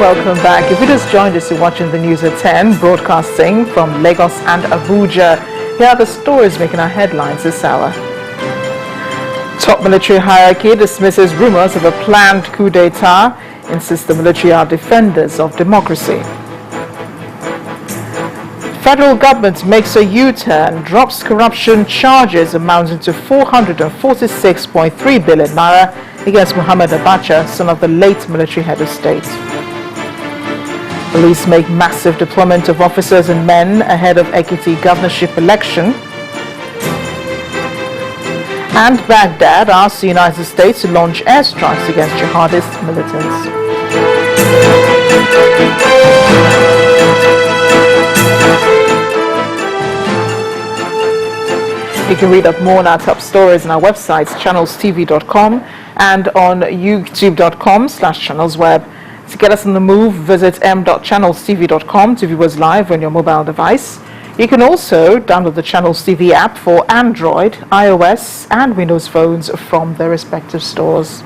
welcome back. If you just joined us, you're watching the news at 10, broadcasting from Lagos and Abuja. Here are the stories making our headlines this hour. Top military hierarchy dismisses rumors of a planned coup d'etat, insists the military are defenders of democracy. Federal government makes a U-turn, drops corruption charges amounting to 446.3 billion naira against Muhammad Abacha, son of the late military head of state. Police make massive deployment of officers and men ahead of Ekiti governorship election. And Baghdad asks the United States to launch airstrikes against jihadist militants. You can read up more on our top stories on our websites, ChannelsTV.com and on YouTube.com/channelsweb. To get us on the move, visit m.channelstv.com to view us live on your mobile device. You can also download the Channels TV app for Android, iOS and Windows phones from their respective stores.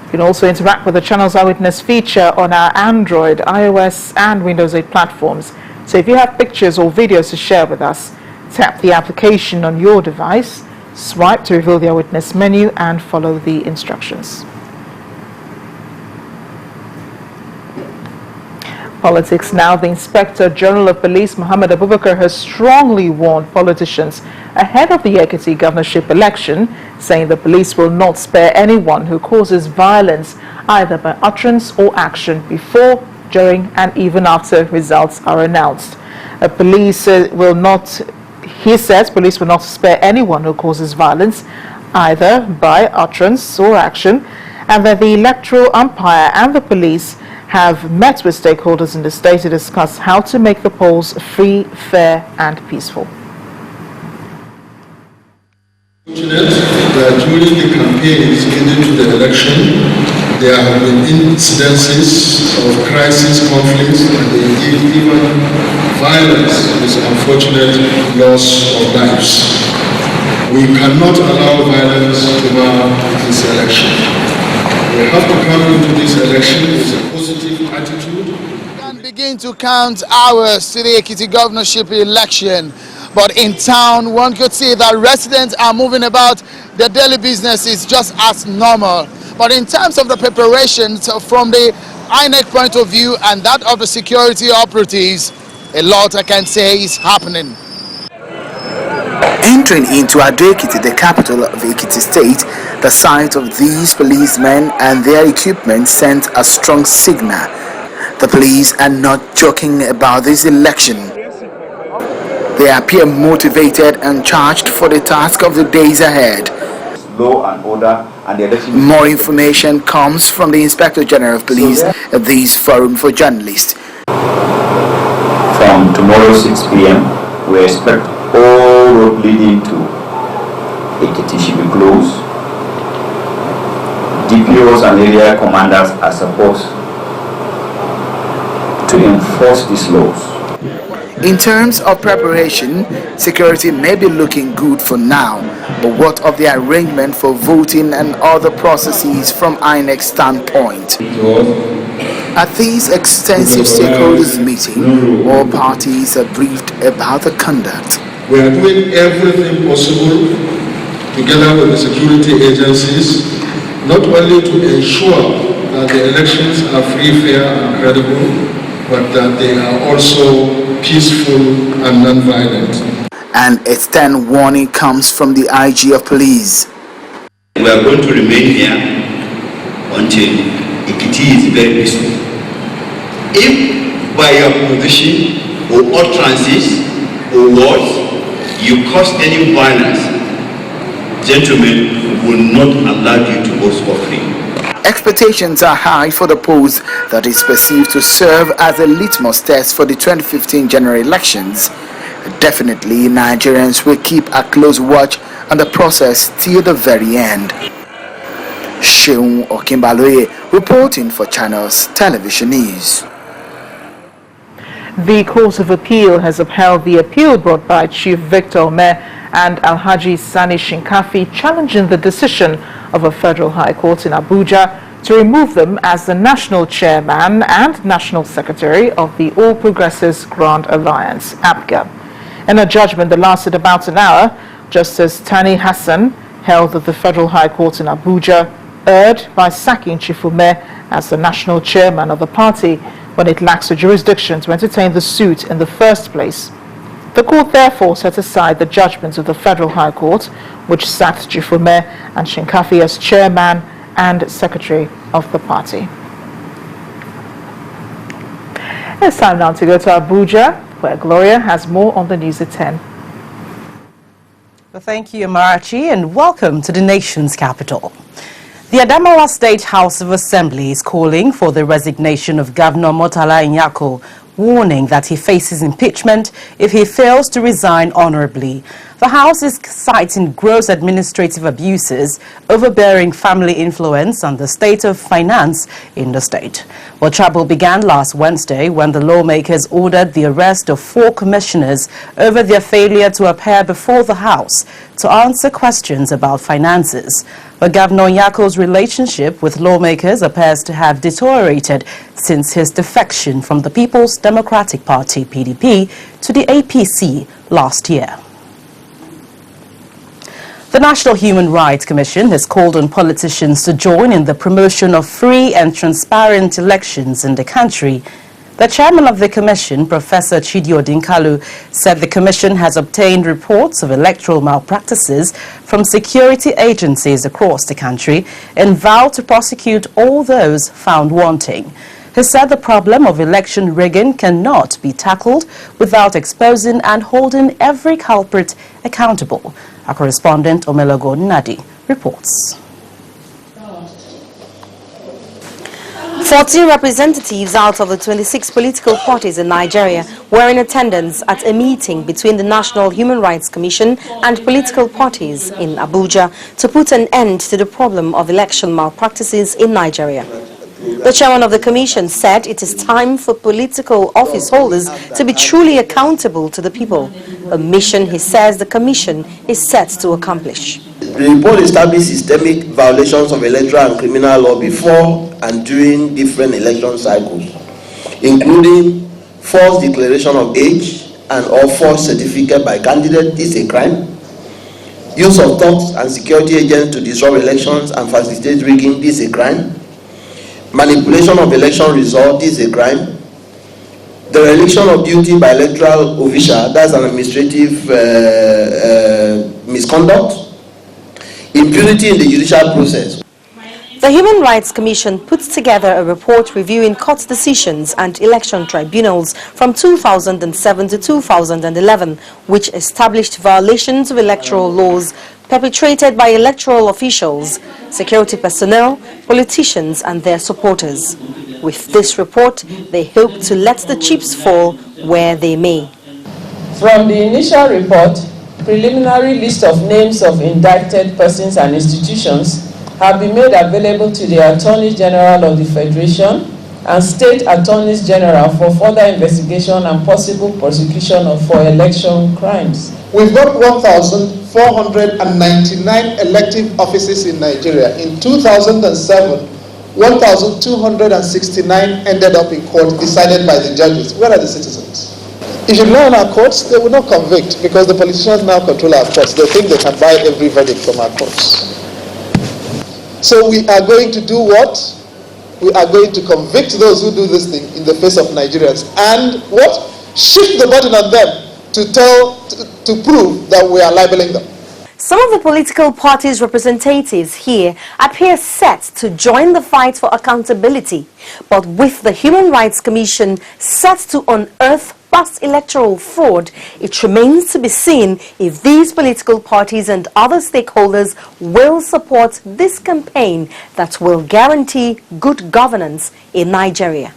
You can also interact with the Channels Eyewitness feature on our Android, iOS and Windows 8 platforms. So if you have pictures or videos to share with us, tap the application on your device, swipe to reveal the Eyewitness menu and follow the instructions. Politics now. The Inspector General of Police, Muhammad Abubakar, has strongly warned politicians ahead of the Ekiti governorship election, saying the police will not spare anyone who causes violence, either by utterance or action, before, during and even after results are announced. He says police will not spare anyone who causes violence, either by utterance or action, and that the electoral umpire and the police have met with stakeholders in the state to discuss how to make the polls free, fair and peaceful. That during the campaigns leading to the election, there have been incidences of crisis, conflicts, and indeed even violence with unfortunate loss of lives. We cannot allow violence to mar this election. We have to come into this election with a positive attitude. We can begin to count hours to the Ekiti governorship election. But in town, one could see that residents are moving about. Their daily business is just as normal. But in terms of the preparations from the INEC point of view and that of the security operatives, a lot I can say is happening. Entering into Ado-Ekiti, the capital of Ekiti State, the sight of these policemen and their equipment sent a strong signal. The police are not joking about this election. They appear motivated and charged for the task of the days ahead. Law and order and the election. More information comes from the Inspector General of Police at this forum for journalists. From tomorrow 6 p.m., we expect all road leading to Ekiti should be closed. DPOs and area commanders are supposed to enforce these laws. In terms of preparation, security may be looking good for now, but what of the arrangement for voting and other processes from INEC's standpoint? At this extensive stakeholders meeting, all parties are briefed about the conduct. We are doing everything possible together with the security agencies, not only to ensure that the elections are free, fair and credible, but that they are also peaceful and non-violent. And a stern warning comes from the IG of police. We are going to remain here until Ekiti is very peaceful. If by your position or utterances or words you cause any violence, gentlemen, will not allow you to go scot-free. Expectations are high for the post that is perceived to serve as a litmus test for the 2015 general elections. Definitely, Nigerians will keep a close watch on the process till the very end. Sheung Okimbaloye reporting for Channels Television News. The Court of Appeal has upheld the appeal brought by Chief Victor Omer and Alhaji Sani Shinkafi challenging the decision of a federal high court in Abuja to remove them as the national chairman and national secretary of the All Progressives Grand Alliance, APGA. In a judgment that lasted about an hour, Justice Tani Hassan held that the Federal High Court in Abuja erred by sacking Chifume as the national chairman of the party when it lacks the jurisdiction to entertain the suit in the first place. The court therefore set aside the judgments of the Federal High Court, which sacked Chifume and Shinkafi as chairman and secretary of the party. It's time now to go to Abuja, where Gloria has more on the news at 10. Well, thank you, Amarachi, and welcome to the nation's capital. The Adamawa State House of Assembly is calling for the resignation of Governor Murtala Nyako, warning that he faces impeachment if he fails to resign honorably. The House is citing gross administrative abuses, overbearing family influence, and the state of finance in the state. Well, trouble began last Wednesday when the lawmakers ordered the arrest of 4 commissioners over their failure to appear before the House to answer questions about finances. But Governor Nyako's relationship with lawmakers appears to have deteriorated since his defection from the People's Democratic Party, PDP, to the APC last year. The National Human Rights Commission has called on politicians to join in the promotion of free and transparent elections in the country. The chairman of the commission, Professor Chidi Odinkalu, said the commission has obtained reports of electoral malpractices from security agencies across the country and vowed to prosecute all those found wanting. He said the problem of election rigging cannot be tackled without exposing and holding every culprit accountable. Our correspondent Omelogo Nadi reports. 14 representatives out of the 26 political parties in Nigeria were in attendance at a meeting between the National Human Rights Commission and political parties in Abuja to put an end to the problem of election malpractices in Nigeria. The chairman of the commission said it is time for political office holders to be truly accountable to the people, a mission he says the commission is set to accomplish. The report established systemic violations of electoral and criminal law before and during different election cycles, including false declaration of age and or false certificate by candidate. This is a crime. Use of thugs and security agents to disrupt elections and facilitate rigging. This is a crime. Manipulation of election results. This is a crime. Dereliction of duty by electoral official, that's an administrative misconduct. Impunity in the judicial process. The Human Rights Commission puts together a report reviewing court decisions and election tribunals from 2007 to 2011, which established violations of electoral laws perpetrated by electoral officials, security personnel, politicians and their supporters. With this report, they hope to let the chips fall where they may. From the initial report, preliminary list of names of indicted persons and institutions have been made available to the Attorney General of the Federation and State Attorneys General for further investigation and possible prosecution for election crimes. We've got 1,499 elective offices in Nigeria. In 2007, 1,269 ended up in court decided by the judges. Where are the citizens? If you rely on our courts, they will not convict because the politicians now control our courts. They think they can buy every verdict from our courts. So we are going to do what? We are going to convict those who do this thing in the face of Nigerians and what? Shift the burden on them to prove that we are libeling them. Some of the political parties' representatives here appear set to join the fight for accountability, but with the Human Rights Commission set to unearth past electoral fraud, it remains to be seen if these political parties and other stakeholders will support this campaign that will guarantee good governance in Nigeria.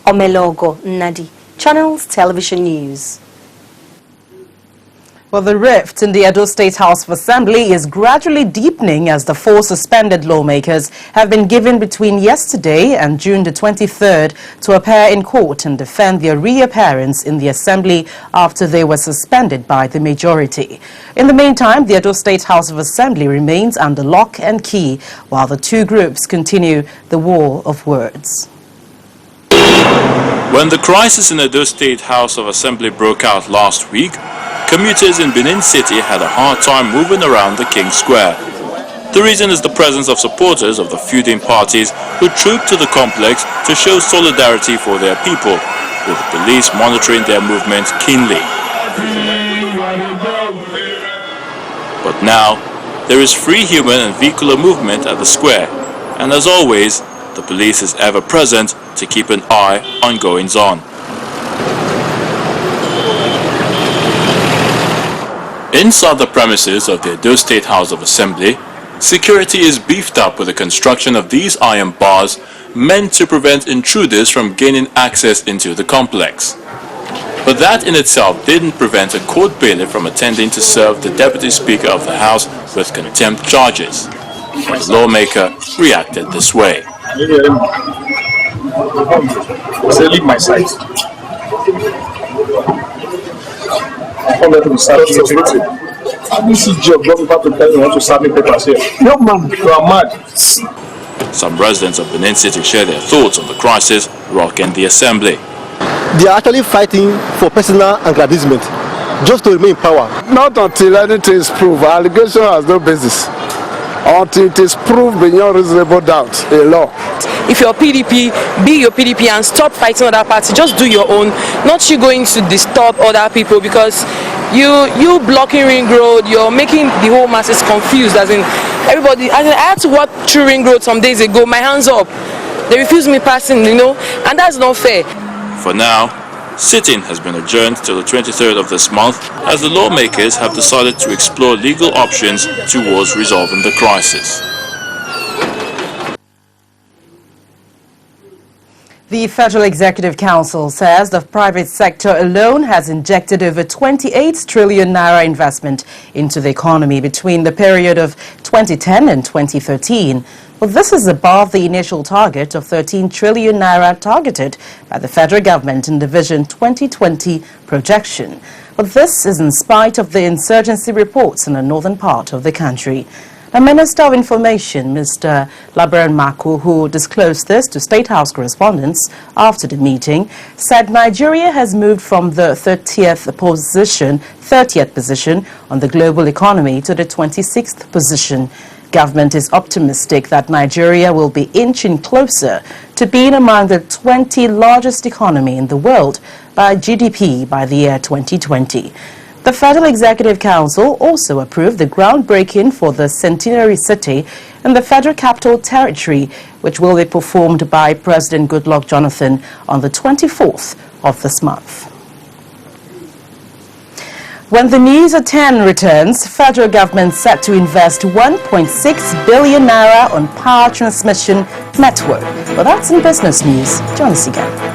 Omelogo Nadi, Channels Television News. Well, the rift in the Edo State House of Assembly is gradually deepening as the 4 suspended lawmakers have been given between yesterday and June the 23rd to appear in court and defend their reappearance in the Assembly after they were suspended by the majority. In the meantime, the Edo State House of Assembly remains under lock and key while the 2 groups continue the war of words. When the crisis in the Edo State House of Assembly broke out last week, commuters in Benin City had a hard time moving around the King Square. The reason is the presence of supporters of the feuding parties who trooped to the complex to show solidarity for their people, with the police monitoring their movements keenly. But now, there is free human and vehicular movement at the square, and as always, the police is ever present to keep an eye on goings-on. Inside the premises of the Edo State House of Assembly, security is beefed up with the construction of these iron bars meant to prevent intruders from gaining access into the complex. But that in itself didn't prevent a court bailiff from attending to serve the Deputy Speaker of the House with contempt charges. The lawmaker reacted this way. Say, leave my side. Some residents of Benin City share their thoughts on the crisis rocking the assembly. They are actually fighting for personal aggrandizement, just to remain in power. Not until anything is proved. Allegation has no basis. Until it is proved beyond reasonable doubt, a law. If you're PDP, be your PDP and stop fighting other parties. Just do your own. Not you going to disturb other people, because you blocking Ring Road, you're making the whole masses confused. As in, everybody. I had to walk through Ring Road some days ago. My hands up. They refused me passing, and that's not fair. For now, sitting has been adjourned till the 23rd of this month as the lawmakers have decided to explore legal options towards resolving the crisis. The Federal Executive Council says the private sector alone has injected over 28 trillion naira investment into the economy between the period of 2010 and 2013. Well, this is above the initial target of 13 trillion naira targeted by the federal government in the Vision 2020 projection. But this is in spite of the insurgency reports in the northern part of the country. The Minister of Information, Mr. Labaran Mako, who disclosed this to State House correspondents after the meeting, said Nigeria has moved from the 30th position on the global economy to the 26th position. Government is optimistic that Nigeria will be inching closer to being among the 20 largest economy in the world by GDP by the year 2020. The Federal Executive Council also approved the groundbreaking for the Centenary City in the Federal Capital Territory, which will be performed by President Goodluck Jonathan on the 24th of this month. When the news at 10 returns, federal government set to invest 1.6 billion naira on power transmission network. But that's in business news. Join us again.